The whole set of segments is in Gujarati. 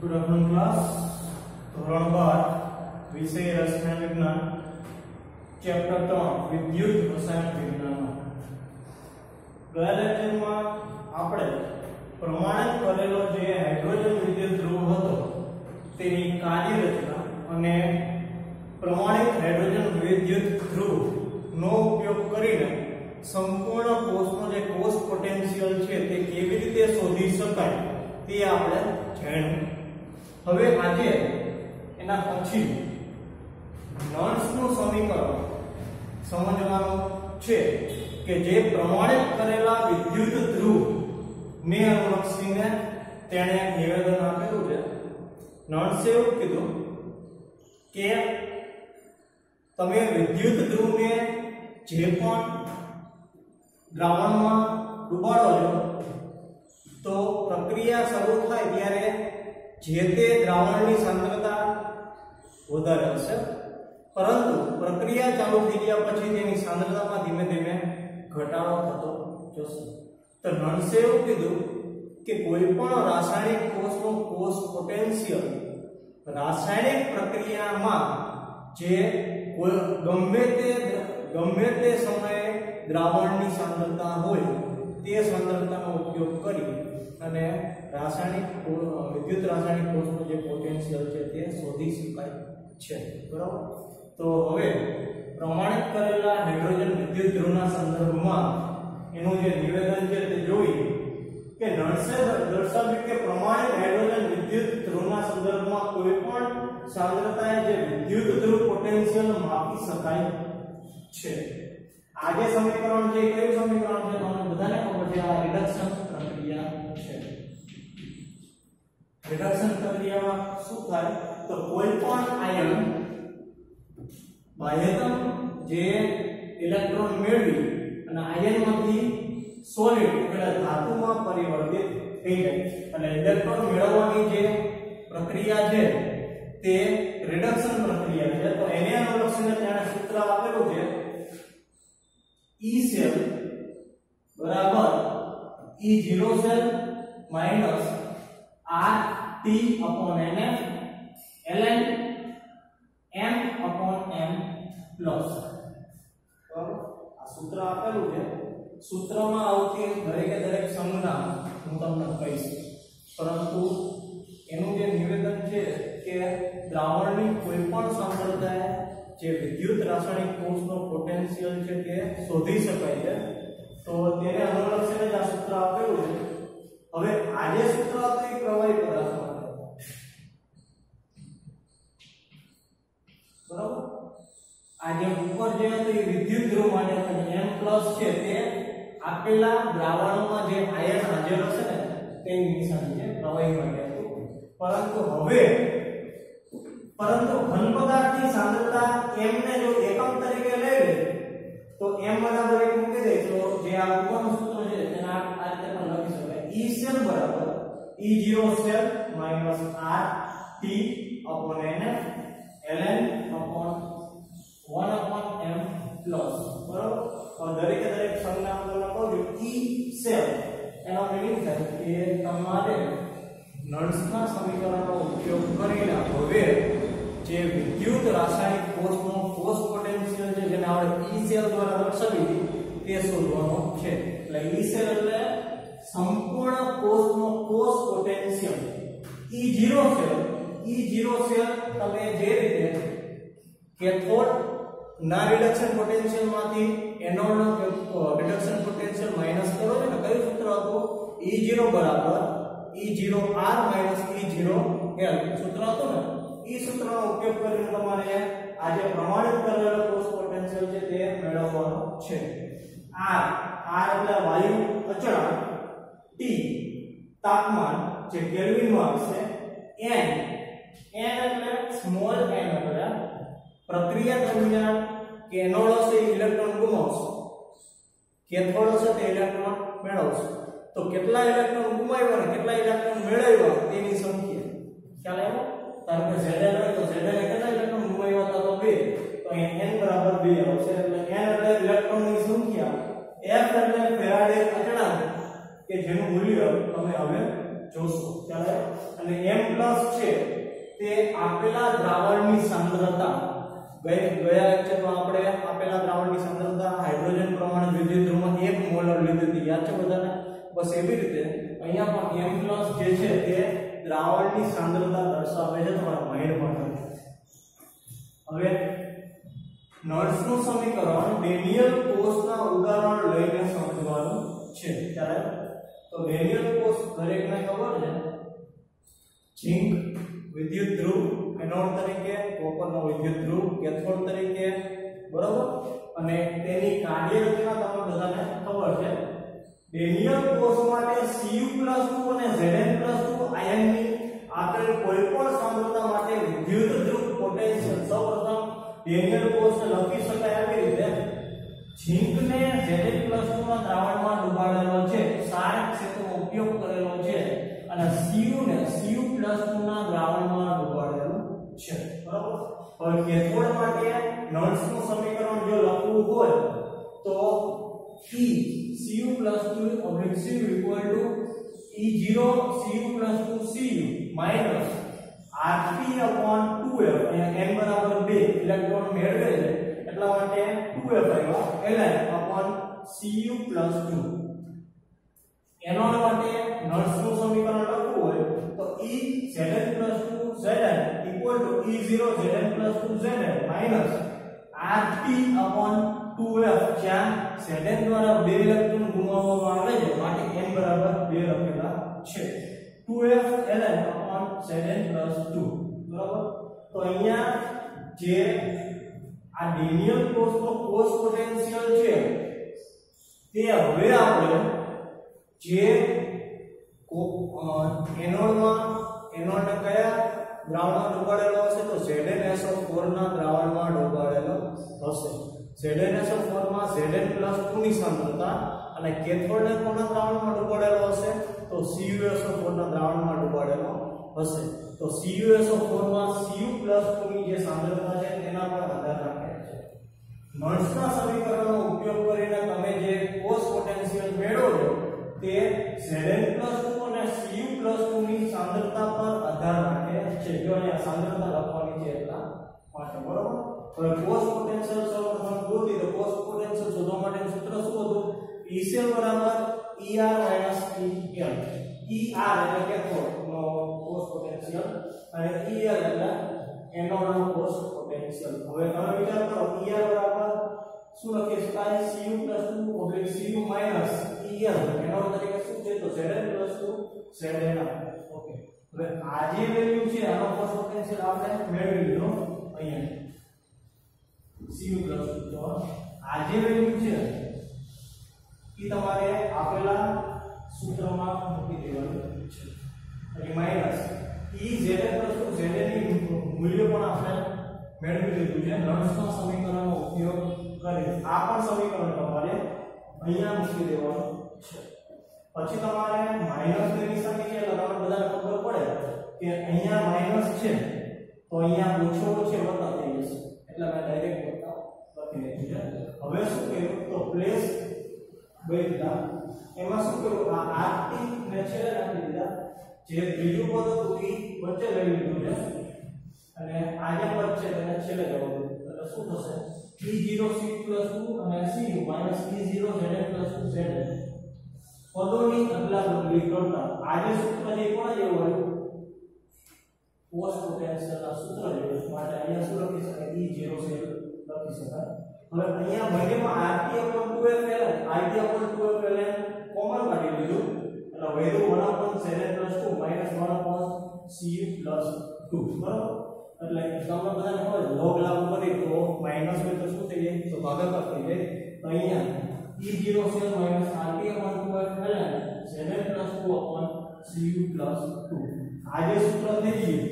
गुड आफ्टरनून क्लास धोरण 12 विषय रसायन विज्ञान चैप्टर 3 विद्युत रसायन विज्ञान गया लेक्चर में આપણે પ્રમાણિત કરેલો જે હાઇડ્રોજન વિદ્યુત ધ્રુવ હતો તેની કાર્યરચના અને પ્રમાણિત હાઇડ્રોજન વિદ્યુત ધ્રુવ નો ઉપયોગ કરીને સંપૂર્ણ કોષનો જે કોષ પોટેન્શિયલ છે તે કેવી રીતે શોધી શકાય તે આપણે જાણ્યું. હવે આજે એના પછી નોન્સનું સમીકરણ સમજવાનું છે કે જે પ્રમાણિત કરેલા વિદ્યુત ધ્રુવ ને અનુલક્ષીને તેણે નિવેદન આપેલું છે. નોન્સે એવું કીધું કે તમે વિદ્યુત ધ્રુવને જે પણ દ્રાવણમાં ડુબાડો છો તો પ્રક્રિયા શરૂ થાય ત્યારે જે તે દ્રાવણની સાંદ્રતા વધારે હશે, પરંતુ પ્રક્રિયા ચાલુ થઈ ગયા પછી તેની સાંદ્રતામાં ધીમે ધીમે ઘટાડો થતો જશે. તો નોન્સે એવું કીધું કે કોઈ પણ રાસાયણિક કોષનો કોષ પોટેન્શિયલ રાસાયણિક પ્રક્રિયામાં જે ગમે તે સમયે દ્રાવણની સાંદ્રતા હોય તે સાંદ્રતાનો ઉપયોગ કરી અને વિદ્યુત રાસાયણિક કોષનો જે પોટેન્શિયલ છે તે શોધી શકાય છે. બરાબર. તો હવે પ્રમાણિત કરેલા હાઇડ્રોજન વિદ્યુત ધ્રુવના સંદર્ભમાં એનું જે નિવેદન છે તે જોઈએ કે નોન્સે દર્શાવ્યું કે પ્રમાણિત હાઇડ્રોજન વિદ્યુત ધ્રુવના સંદર્ભમાં કોઈ પણ સાંદ્રતાએ જે વિદ્યુત ધ્રુવ પોટેન્શિયલ માપી શકાય છે. આ જે સમીકરણ છે એ કયું સમીકરણ છે તમને બધાને ખબર છે, આ રિડક્શન પ્રક્રિયા છે. રિડક્શન પ્રક્રિયામાં શું થાય તો કોઈ પણ આયન બાહ્યતમ જે ઇલેક્ટ્રોન મેળવી અને આયનમાંથી સોલિડ એટલે ધાતુમાં પરિવર્તિત થઈ જાય. અને ઇલેક્ટ્રોન મેળવવાની જે પ્રક્રિયા છે તે રિડક્શન પ્રક્રિયા છે. તો એને અનુલક્ષીને તેણે સૂત્ર આપેલું છે E cell બરાબર E0 cell minus RT upon NF ln M upon M plus. બરાબર. આ સૂત્ર આપેલું છે. સૂત્રમાં આવતી દરેક સંજ્ઞા હું તમને કહીશ, પરંતુ એનું જે નિવેદન છે કે દ્રાવણની કોઈ પણ સાંદ્રતાએ જે વિદ્યુત રાસાયણિક કોષનો પોટેન્શિયલ છે તે શોધી શકાય છે. તો તેને અનુલક્ષીને જ આ સૂત્ર આપેલું છે. હવે આ જે સૂત્ર હતું એ પ્રવાહી પદાર્થ માટે, બરાબર. આ જે ઉપર જે હતું એ વિદ્યુત ધ્રુવ માટે M+ છે તે આપેલા દ્રાવણમાં જે આયન હાજર હશે ને તેની નિશાની છે પ્રવાહી માટે હતું. પરંતુ ઘન પદાર્થની સાંદ્રતા m ને જો એકમ તરીકે લઈએ તો m બરાબર 1 મૂકી દે તો જે આ ઉપરનું સૂત્ર છે તેને આ રીતે પણ લખી શકાય. E cell બરાબર E0 cell minus RT upon NF ln upon 1 upon M plus. બરાબર. और દરેક સંજ્ઞા તમને કહું E cell એનો મીનિંગ થાય કે તમારે નોન્સના સમીકરણનો ઉપયોગ કરીને હવે જે વિદ્યુત રાસાયણિક કોષનો કોષ પોટેન્શિયલ છે જેને આપણે E cell દ્વારા દર્શાવી તે શોધવાનો છે. એટલે E cell એટલે સંપૂર્ણ કોષનો કોષ પોટેન્શિયલ. E0 cell તમે જે રીતે કેથોડ ના રિડક્શન પોટેન્શિયલ માંથી એનોડ નો રિડક્શન પોટેન્શિયલ માઈનસ કરો છો ને કયું સૂત્ર હતું E0 બરાબર E0R minus E0L સૂત્ર હતું ને એ સૂત્રનો ઉપયોગ કરીને તમારે આ જે પ્રમાણિત કરેલો કોષ પોટેન્શિયલ છે તે મેળવવાનો છે. R એટલે વાયુ અચળાંક, T તાપમાન જે કેલ્વિનમાં આવશે, N એટલે સ્મોલ n એટલે પ્રક્રિયા દરમિયાન કેનોડ હશે ઇલેક્ટ્રોન ગુમાવશે, કેથોડ હશે તે ઇલેક્ટ્રોન મેળવશે. તો કેટલા ઇલેક્ટ્રોન ગુમાવ્યા અને કેટલા ઇલેક્ટ્રોન મેળવ્યા તેની સંખ્યા ખ્યાલ આવ્યો. કારણ કે Zl હોય તો Zl કેટલા ઇલેક્ટ્રોન ગુમાવ્યા હતા તો 2, તો અહીં n બરાબર 2 આવશે. એટલે n એટલે ઇલેક્ટ્રોનની સંખ્યા, F એટલે ફેરાડે અચળાંક કે જેનું મૂલ્ય તમે હવે જોશું ત્યારે અને m+ છે તે આપેલા દ્રાવણની સાંદ્રતા ગયા લેક્ચરમાં આપણે આપેલા દ્રાવણની સાંદ્રતા હાઇડ્રોજન પ્રમાણ વિદ્યુત ધ્રુવમાં 1 મોલર લીધી હતી યાદ છે બધાને બસ એવી રીતે અહીંયા પણ m+ જે છે તે દ્રાવણની સાંદ્રતા દર્શાવે છે તમારા માઇન્ડમાં હવે નોલ્સનું સમીકરણ ડેનિયલ કોષના ઉદાહરણ લઈને સમજવાનું છે ત્યારે તો ડેનિયલ કોષ દરેકને ખબર છે ઝિંક વિદ્યુત ધ્રુવ એનોડ તરીકે કોપરનો વિદ્યુત ધ્રુવ કેથોડ તરીકે બરાબર અને તેની કાર્યરચના તમને બધાને ખબર છે ડેનિયલ કોષ માટે Cu+2 અને Zn+2 આયનની આપેલ કોઈપણ સાંદ્રતા માટે વિદ્યુત ધ્રુવ પોટેન્શિયલ સૌપ્રથમ ડેનિયલ કોષને લખી શકાય આવી રીતે ઝિંકને Zn+2 ના દ્રાવણમાં ડુબાડેલો છે ક્ષારક ક્ષેત્રનો ઉપયોગ કરેલો છે અને Cu ને Cu+2 ના દ્રાવણમાં ડુબાડેલો છે બરાબર હવે કેથોડ માટે નોલ્સનું સમીકરણ જો લખવું હોય તો E Cu+2 Cu E0 Cu+2 Cu minus Rp/2f અહીંયા n = 2 ઇલેક્ટ્રોન મેળવે છે એટલા માટે 2f આવ્યો ln/Cu+2 એનોડ માટે નોલ્સનું સમીકરણ લખવું હોય તો E Zn+2 Zn E0 Zn+2 Zn minus Rp/2f જ્યાં Zn દ્વારા 2 ઇલેક્ટ્રોન ગુમાવવામાં આવે છે માટે n = 2 લખેલા છે 2f ln/Zn+2 બરાબર તો અહીંયા જે આ ડેનિયલ કોષનો કોષ પોટેન્શિયલ છે તે હવે આપણે જે એનોડને કયા દ્રાવણમાં ડુબાડેલો હશે તો ZnSO4 ના દ્રાવણમાં ડુબાડેલો હશે ZnSO4 માં Zn+2 ની સાંદ્રતા અને કેથોડને કોના દ્રાવણમાં ડુબાડેલો હશે તો CuSO4 ના દ્રાવણમાં ડુબાડેલો હશે તો CuSO4 માં Cu+2 ની જે સાંદ્રતા છે તેના પર આધાર રાખે છે નોલ્સના સમીકરણનો ઉપયોગ કરીને તમે જે કોષ પોટેન્શિયલ મેળવો છો તે Zn+2 અને Cu+2 ની સાંદ્રતા પર આધાર રાખે છે જો અહીંયા સાંદ્રતા લખવાની છે એટલા માટે બરોબર હવે કોષ પોટેન્શિયલ સૌપ્રથમ શોધી તો કોષ પોટેન્શિયલ શોધવા માટેનું સૂત્ર શું હતું E cell ER - EL ER એટલે કેથોડનો કોષ પોટેન્શિયલ અને EL એટલે એનોડનો કોષ પોટેન્શિયલ હવે તમે વિચાર કરો ER બરાબર શું લખી શકાય Cu+2 Cu minus EL anode તરીકે શું છે તો Zn+2 Zn ઓકે હવે આ જે વેલ્યુ છે આનો કોષ પોટેન્શિયલ આપણે મેળવી લીધો અહીંયા Cu+2 તો આ જે વેલ્યુ છે એ તમારે આપેલા સૂત્રમાં મૂકી દેવાનું છે અને માઈનસ E Zn+2 Zn ની મૂલ્ય પણ આપણે મેળવી લીધું છે નોલ્સના સમીકરણનો ઉપયોગ કરી આ પણ સમીકરણ તમારે અહીંયા મૂકી દેવાનું છે પછી તમારે માઈનસ ની નિશાની છે એટલે તમને બધાને ખબર પડે કે અહીંયા માઈનસ છે તો અહીંયા ઓછો છે વત્તા થઈ જશે એટલે મેં ડાયરેક્ટ વત્તા લખી દીધું છે હવે શું કર્યું તો પ્લેસ બેઠા એમાં શું કર્યું આ RT ને છેલ્લે નાખી દીધા જે ત્રીજું પદ હતું એ વચ્ચે લઈ લીધું છે અને આ જે પદ છે તેને છેલ્લે જવાનું એટલે શું થશે E0 Cu+2 અને Cu minus E0 Zn+2 Zn પદોની અદલા બદલી કરતા આ જે સૂત્ર છે એ કોના જેવું હોય કોષ પોટેન્શિયલના સૂત્ર જેવું માટે અહીંયા શું લખી શકાય E0 છે લખી શકાય હવે અહીંયા બંનેમાં Rp/2f RT/2f કોમન કાઢી લીધું એટલે વેલ્યુ 1/Zn+2 minus 1/Cu+2 બરાબર એટલે તમને બધાને ખબર લોગ લાગુ કરી તો માઈનસ હોય તો શું થઈ જાય તો ભાગાકાર થઈ જાય તો અહીંયા E0 છે minus Rp/2f Zn+2/Cu+2 આ જે સૂત્ર થઈ ગયું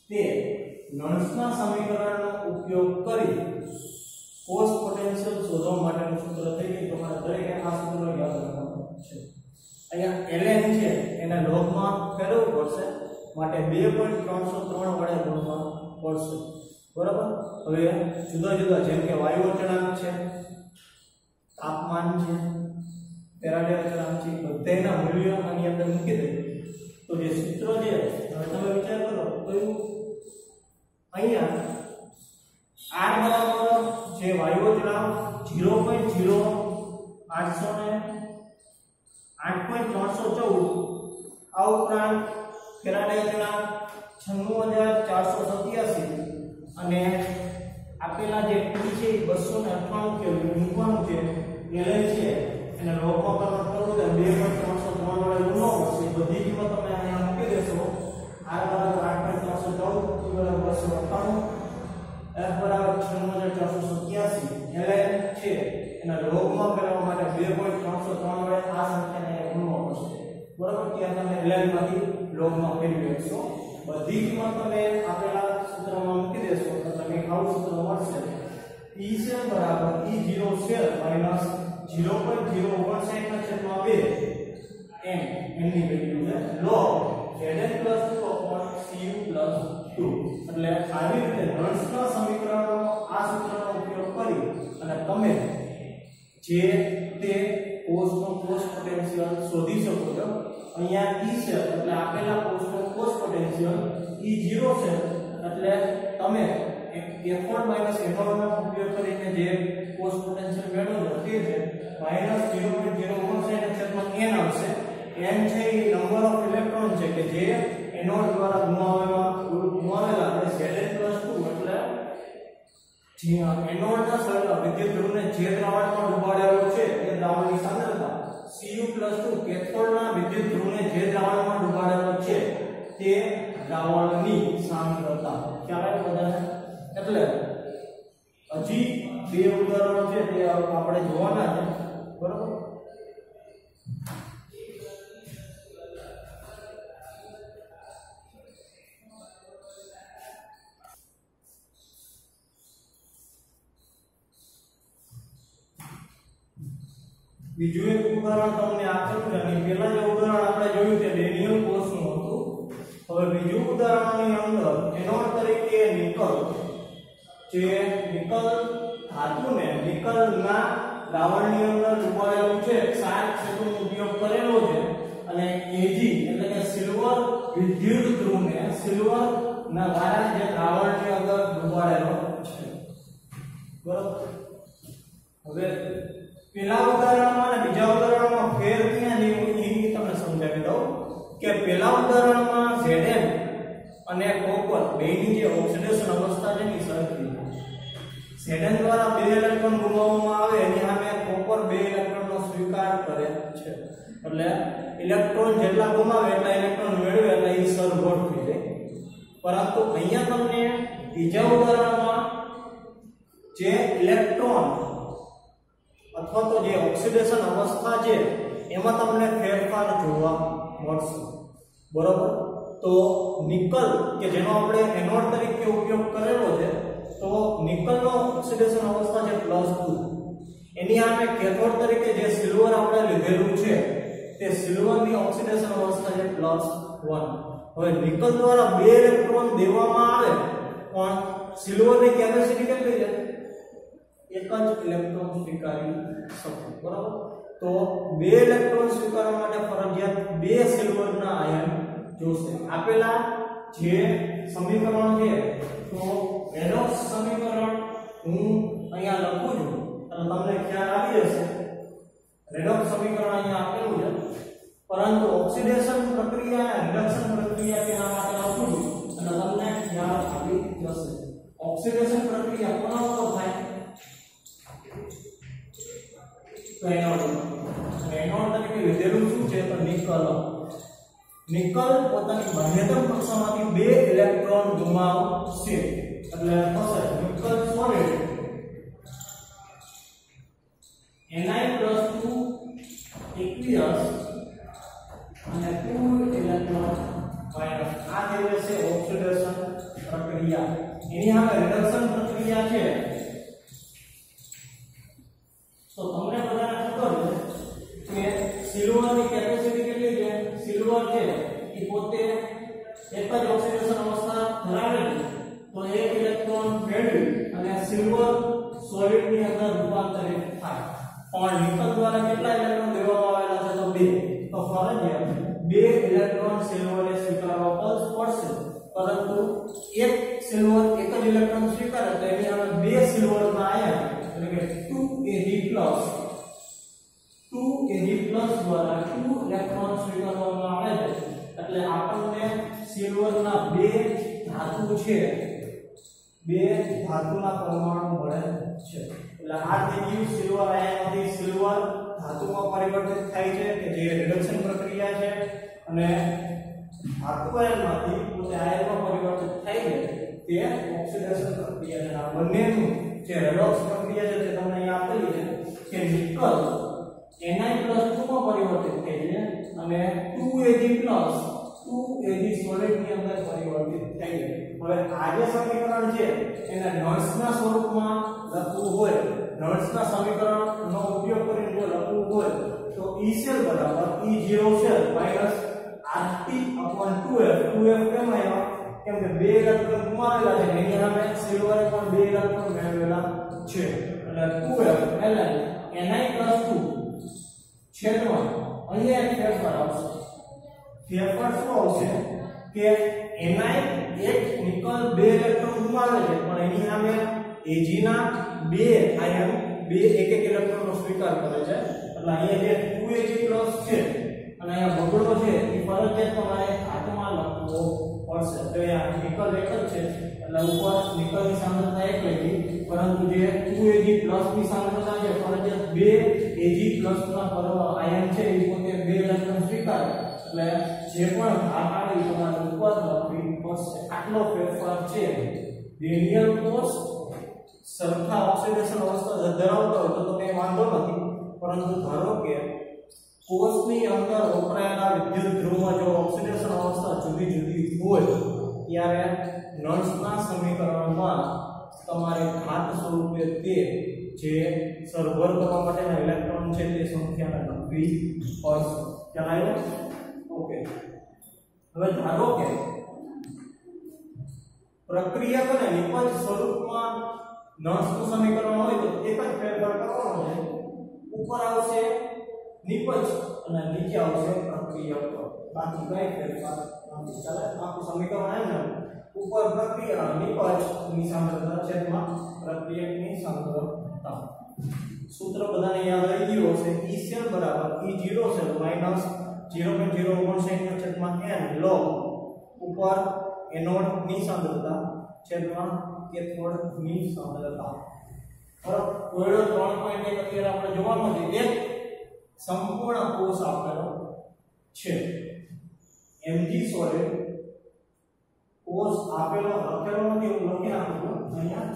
તે નોલ્સના સમીકરણનો ઉપયોગ કરી કોષ પોટેન્શિયલ શોધવા માટેનું સૂત્ર થઈ ગયું તમારે દરેકે આ સૂત્ર યાદ રાખવાનું છે અહીંયા ln છે એને લોગમાં ફેરવવું પડશે માટે 2.303 વડે ગુણવા પડશે બરાબર હવે જુદા જુદા જેમ કે વાયુ અચળાંક છે તાપમાન છે ફેરાડે અચળાંક છે બધાના મૂલ્યો આની અંદર મૂકી દે तो जे सूत्र जे હવે તમે વિચાર કરો કયું અહીંયા r બરાબર જે વાયુઓજળાંક 0.0814 આ ઉપરાંત ફેરાડે અચળાંક 96487 અને આપેલા જે p છે 298 કેલ્વિન મૂકવાનું છે ln છે એને લોગમાં કન્વર્ટ કરવું તો 2.303 વડે ગુણો પડશે બધી કિંમત તમે અહીંયા મૂકી દેશો r બરાબર 8.314 બરાબર 298 f બરાબર 96487 ln છે એના લોગમાં કરવા માટે 2.303 વડે આ સંખ્યાને ગુણવો પડશે બરાબર ત્યાં તમે ln માંથી લોગમાં ફેરવી શકશો બધી કિંમત તમે આપેલા સૂત્રમાં મૂકી દેશો તો તમે આવું સૂત્ર મળશે E સેલ બરાબર E0 સેલ માઈનસ 0.059/2 m ની વેલ્યુ છે log Zn+2/Cu+2 એટલે આવી રીતે નોન્સના સમીકરણનો આ સૂત્રનો ઉપયોગ કરી અને તમે જે તે કોષનો કોષ પોટેન્શિયલ શોધી શકો છો અહીંયા E છે એટલે આપેલા કોષનો કોષ પોટેન્શિયલ E0 છે એટલે તમે F1 - F1 નો ઉપયોગ કરીને જે કોષ પોટેન્શિયલ મેળવશો તે છે -0.019/n આવશે n છે એ નંબર ઓફ ઇલેક્ટ્રોન છે કે જે એનોડ દ્વારા ગુમાવેલા છે Zn+2 એટલે જે એનોડના વિદ્યુત ધ્રુવને જે દ્રાવણમાં ડુબાડેલો છે તે દ્રાવણની સાંદ્રતા Cu+2 કેથોડના વિદ્યુત ધ્રુવને જે દ્રાવણમાં ડુબાડેલો છે તે દ્રાવણની સાંદ્રતા ખ્યાલ આવે બધાને એટલે હજી બે ઉદાહરણો છે તે આપણે જોવાના છે બરોબર બીજું એક ઉદાહરણ તમને આપેલું છે અને પહેલા જે ઉદાહરણ આપણે જોયું તે ડેનિયલ કોષનું હતું હવે બીજું ઉદાહરણની અંદર એનોડ તરીકે નિકલ જે નિકલ ધાતુને નિકલના દ્રાવણની અંદર ડુબાડેલું છે ક્ષાર ક્ષેત્રનો ઉપયોગ કરેલો છે અને Ag એટલે કે સિલ્વર વિદ્યુત ધ્રુવને સિલ્વર ના દ્વારા જે દ્રાવણની અંદર ડુબાડેલો છે બરાબર હવે પહેલા ઉદાહરણમાં અને બીજા ઉદાહરણમાં ફેર ક્યાં જેવું એ તમને સમજાવી દઉં કે પહેલા ઉદાહરણમાં Zn અને કોપર બેની જે ઓક્સિડેશન અવસ્થા છે એ સરખી Zn દ્વારા 2 ઇલેક્ટ્રોન ગુમાવવામાં આવે એની સામે કોપર 2 ઇલેક્ટ્રોનનો સ્વીકાર કરે છે એટલે ઇલેક્ટ્રોન જેટલા ગુમાવે એટલા ઇલેક્ટ્રોન મેળવે એટલે એ સરભર થઈ જાય પરંતુ અહીંયા તમને બીજા ઉદાહરણમાં જે ઇલેક્ટ્રોન અથવા તો જે ઓક્સિડેશન અવસ્થા છે એમાં તમને ફેરફાર જોવા મળશે બરોબર તો નિકલ કે જેનો આપણે એનોડ તરીકે ઉપયોગ કરેલો છે તો નિકલનો ઓક્સિડેશન અવસ્થા છે +2 એની સામે કેથોડ તરીકે જે સિલ્વર આપણે લીધેલું છે તે સિલ્વરની ઓક્સિડેશન અવસ્થા છે +1 હવે નિકલ દ્વારા 2 ઇલેક્ટ્રોન દેવામાં આવે પણ સિલ્વરની કેપેસિટી કેટલી છે એક જ ઇલેક્ટ્રોન સ્વીકારી શકે બરાબર તો 2 ઇલેક્ટ્રોન સ્વીકારવા માટે ફરજિયાત 2 સિલ્વરના આયન જોશે આપેલા જે સમીકરણ છે તો રેડોક્સ સમીકરણ હું અહીંયા લખું છું અને તમને ખ્યાલ આવી જશે રેડોક્સ સમીકરણ અહીંયા આપેલું છે પરંતુ ઓક્સિડેશન પ્રક્રિયા રિડક્શન પ્રક્રિયા તેના માટે લખું છું અને તમને ખ્યાલ આવી જશે ઓક્સિડેશન પ્રક્રિયા કોના વડે થાય તો એનોડ તરીકે લીધેલું શું છે તો નિકલ પોતાની બાહ્યતમ કક્ષામાંથી 2 ઇલેક્ટ્રોન ગુમાવશે એટલે થશે નિકલ સોલિડ Ni+2 aqueous અને 2 ઇલેક્ટ્રોન માઈનસ આ જે છે ઓક્સિડેશન પ્રક્રિયા એની સામે રિડક્શન પ્રક્રિયા છે તો તમને બધાને ખબર છે કે સિલ્વરની કેપેસિટી કેટલી છે સિલ્વર છે એ પોતે એક જ ઓક્સિડેશન અવસ્થા ધરાવે છે તો એક ઇલેક્ટ્રોન મેળવી અને સિલ્વર સોલિડની અંદર રૂપાંતરિત થાય પણ નિકલ દ્વારા કેટલા ઇલેક્ટ્રોન દેવામાં આવેલા છે તો 2 તો ફરજિયાત 2 ઇલેક્ટ્રોન ઇલેક્ટ્રોન સિલ્વરે સ્વીકારવો પડશે, પરંતુ એક સિલ્વર એક જ ઇલેક્ટ્રોન સ્વીકારે તો એની સામે બે સિલ્વરના આયન એટલે કે 2Ag+ દ્વારા 2 ઇલેક્ટ્રોન સ્વીકારવામાં આવે છે, એટલે આપણને સિલ્વરના બે ધાતુ છે, બે ધાતુના પરમાણુ મળે છે. એટલે આ થઈ ગયું સિલ્વર આયનમાંથી સિલ્વર ધાતુમાં પરિવર્તિત થાય છે કે જે રિડક્શન પ્રક્રિયા છે, અને ધાતુ આયનમાંથી પોતે આયનમાં પરિવર્તિત થાય છે તે ઓક્સિડેશન પ્રક્રિયા છે. આ બંનેનું જે રેડોક્સ પ્રક્રિયા છે તે તમને અહીં આપેલી છે કે નિકલ Ni+2 માં પરિવર્તિત થાય છે અને 2Ag+ સોલિડ ની અંદર પરિવર્તિત થાય છે. હવે આ જે સમીકરણ છે એને નોટ્સના સ્વરૂપમાં લખવું હોય, નોટ્સના સમીકરણનો ઉપયોગ કરીને જો લખવું હોય તો E સેલ બરાબર E0 સેલ RT/2F. 2F કેમ આવ્યા? કેમ કે બે ઇલેક્ટ્રોન ગુમાવેલા છે, એની સામે સિલ્વરે પણ બે ઇલેક્ટ્રોન મેળવેલા છે, એટલે 2F ln Ni+2 છેદમાં અહીંયા એક ફેરફાર આવશે. ફેરફાર શું આવશે કે Ni એક નિકલ બે ઇલેક્ટ્રોન ગુમાવે છે, પણ એની સામે Ag ના બે આયન બે એક ઇલેક્ટ્રોનનો સ્વીકાર કરે છે, એટલે અહીંયા જે 2Ag+ છે અને અહીંયા બગડો છે એ ફરજિયાત તમારે હાથમાં લખવો પડશે. તો અહીંયા નિકલ એક જ છે એટલે ઉપર નિકલની સાંદ્રતા એક લખી, પરંતુ જે 2Ag+ ની સાંદ્રતા છે ફરજિયાત બે Ag+ ના આયન છે એ પોતે બે ઇલેક્ટ્રોન સ્વીકારે, એટલે જે પણ ભાગ આવે એ તમારે ઉપર લખવી પડશે. આટલો ફેરફાર છે. રેડિયલ કોષ સરખા ઓક્સિડેશન અવસ્થા ધરાવતો હોય તો કંઈ વાંધો નથી, પરંતુ ધારો કે કોષની અંદર વપરાયેલા વિદ્યુત ધ્રુવમાં જો ઓક્સિડેશન અવસ્થા જુદી જુદી હોય ત્યારે નોટ્સના સમીકરણમાં તમારે ઘાત સ્વરૂપે તે જે સરભર કરવા માટેના ઇલેક્ટ્રોન છે તે સંખ્યાને લખવી પડશે. ખ્યાલ આવ્યો? ઓકે. હવે ધારો કે પ્રક્રિયા કરે નિપજ સ્વરૂપમાં નોટ્સનું સમીકરણ હોય તો એક જ ફેરફાર કરવાનો છે. ઉપર આવશે નિપજ અને નીચે આવશે પ્રક્રિયા. બાકી કઈ ફેરફાર નથી. ચાલે આખું સમીકરણ આવે ને ઉપર પ્રક્રિયા નિપજ ની સાંદ્રતા છેદમાં પ્રક્રિયકની સાંદ્રતા. સૂત્ર બધાને યાદ આવી ગયું હશે. E સેલ બરાબર E0 સેલ માઈનસ 0.059 log ઉપર એનોડ ની સાંદ્રતા છેદમાં કેથોડ ની સાંદ્રતા. બરાબર. કોયડો 3.1 અત્યારે આપણે જોવાનો છે. એક સંપૂર્ણ કોષ આપેલો છે. Mg સોલિડ કોષ આપેલો લખેલો નથી, હું લખી નાખું છું અહીંયા.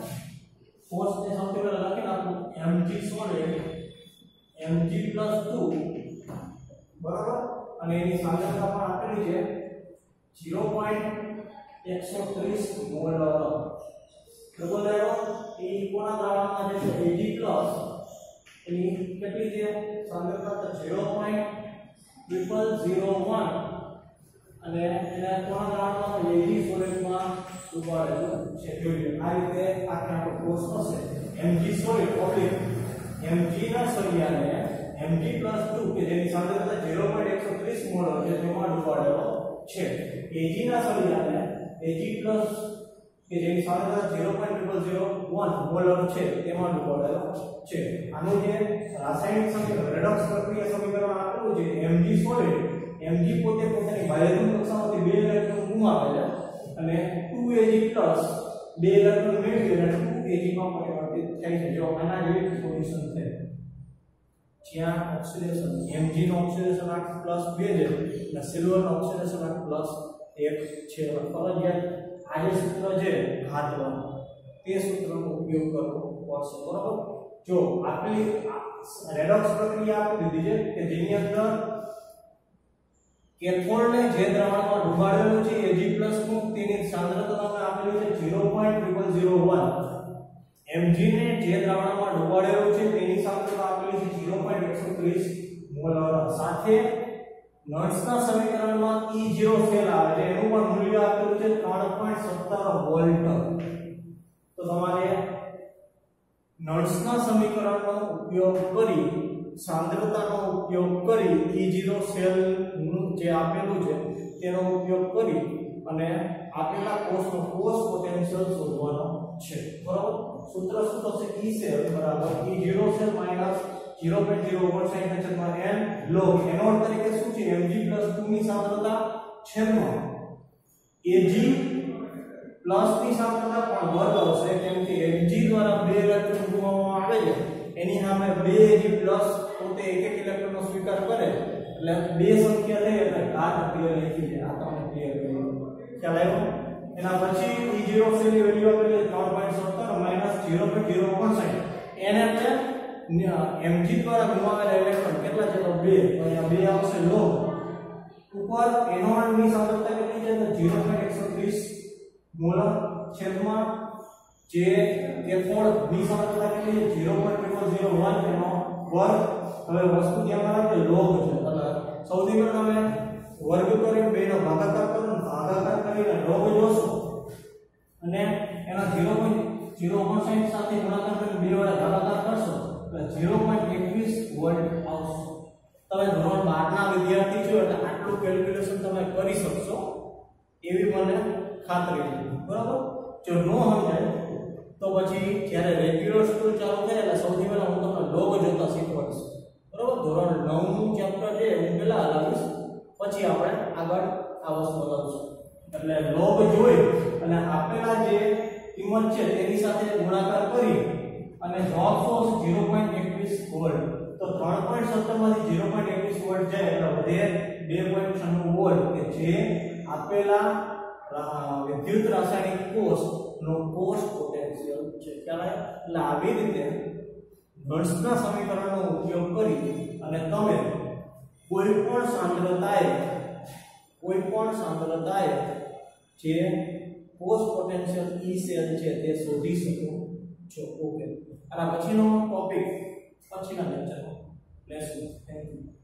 કોષને સૌથી પહેલા લખી નાખું Mg સોલિડ Mg+2 બરાબર, અને એની સાંદ્રતા પણ આપેલી છે 0.130 મોલ. ડબલ એરો એ કોના દ્રાવણમાં છે Ag+ એની કેટલી છે સાંદ્રતા તો 0.001 અને એને કોના દ્રાવણમાં Ag સોલિડમાં ડુબાડેલું છે. જોઈએ આ રીતે આખો કોષ હશે. Mg સોલિડ ઓબ્લિક Mg ના સળિયાને Mg+2 કે જેની સાંદ્રતા 0.130 મોલ છે તેમાં ડુબાડેલો છે. Ag ના સળિયાને Ag+ કે જેની સાંદ્રતા 0.001 મોલર છે તેમાં ડુબાડેલો છે. આનું જે રાસાયણિક સમીકરણ રેડોક્સ પ્રક્રિયા સમીકરણ આપેલું છે Mg સોલિડ, Mg પોતે પોતાની બાહ્યધ્રુવ કક્ષામાંથી બે ઇલેક્ટ્રોન ગુમાવે છે અને 2Ag+ બે ઇલેક્ટ્રોન મેળવી અને 2Ag માં પરિવર્તિત થાય છે. જો આના જેવી પોઝિશન છે જ્યાં ઓક્સિડેશન Mg નો ઓક્સિડેશન 8+2 છે અને સિલ્વર નો ઓક્સિડેશન 8+1 છે. ફરજિયાત આ જે સૂત્ર છે ઘાતવાનું તે સૂત્રનો ઉપયોગ કરવો પડશે. બરાબર. જો આપેલી રેડોક્સ પ્રક્રિયા આપી દીધી છે કે જેની અંદર કેથોડને જે દ્રાવણમાં ડુબાડેલું છે Ag+ નું તેની સાંદ્રતા આપણે આપેલી છે 0.001. Mg ને જે દ્રાવણમાં ડુબાડેલું છે તેની સાંદ્રતા આપેલી છે 0.130 મોલર. સાથે નોટ્સના સમીકરણમાં E0 સેલ આવે છે એનું પણ મૂલ્ય આપેલું છે 3.17 વોલ્ટ. તો તમારે નોટ્સના સમીકરણનો ઉપયોગ કરી सांद्रताનો ઉપયોગ કરી E0 સેલ નું જે આપેલું છે તેનો ઉપયોગ કરી અને આપેલા કોષનો કોષ પોટેન્શિયલ શોધવાનો છે બરાબર સૂત્ર શું થશે E સેલ બરાબર E0 cell minus 0.059 n log એનો અર્થ તરીકે શું છે Mg 2 ની સાંદ્રતા છેદમાં Ag પ્લસ ની સાંદ્રતા પણ વર્ગ આવશે કેમ કે Mg દ્વારા 2 ઇલેક્ટ્રોન ગુમાવવામાં આવે છે એની સામે 2 Ag પ્લસ પોતે એક એક ઇલેક્ટ્રોનનો સ્વીકાર કરે એટલે બે સંખ્યા લે એટલે ઘાત ક્લિયર લખી દે આ તમને ક્લિયર કરી ખ્યાલ આવ્યો એના પછી E0 સેલ ની વેલ્યુ આપેલી 3.17 માઈનસ 0.059 n એટલે Mg દ્વારા ગુમાવેલા ઇલેક્ટ્રોન કેટલા છે તો 2 તો અહીંયા 2 આવશે log ઉપર એનોન ની સાંદ્રતા કેટલી છે તો 0.130 મોલ છેદમાં જે કેથોડ ની સાંદ્રતા કેટલી છે 0.001 એનો વર્ગ હવે વસ્તુ ધ્યાનમાં રાખજો log છે એટલે સૌથી પહેલા તમે વર્ગ કરીને બેનો ભાગાકાર કરો ને ભાગાકાર કરીને log જોશો અને એના 0.059 સાથે ગુણાકાર કરીને બે વડે ભાગાકાર કરશો એટલે 0.21 વોલ્ટ આવશે તમે ધોરણ 12 ના વિદ્યાર્થી છો એટલે આટલું કેલ્ક્યુલેશન તમે કરી શકશો એવી મને ખાતરી છે બરાબર જો નો સમજાય તો પછી જ્યારે રેગ્યુલર સ્કૂલ ચાલુ થાય એટલે સૌથી પહેલા હું તમને લોગ જોતા શીખવાડીશ બરાબર ધોરણ 9 નું ચેપ્ટર છે હું પહેલા હલાવીશ પછી આપણે આગળ આ વસ્તુ હલાવીશું એટલે લોગ જોઈ અને આપેલા જે કિંમત છે તેની સાથે ગુણાકાર કરી અને જવાબ શું આવશે 0.21 વોલ્ટ તો 3.17 માંથી 0.21 વોલ્ટ જાય એટલે વધે 2.96 વોલ્ટ કે જે આપેલા વિદ્યુત રાસાયણિક કોષ નો કોષ પોટેન્શિયલ છે ખ્યાલ એટલે આવી રીતે ગણ્સના સમીકરણનો ઉપયોગ કરી અને તમે કોઈપણ સાંદ્રતાએ જે કોષ પોટેન્શિયલ E સેલ છે તે શોધી શકો છો ઓકે અને પછીનો ટોપિક પછીના લેક્ચરમાં લેશું થેન્ક યુ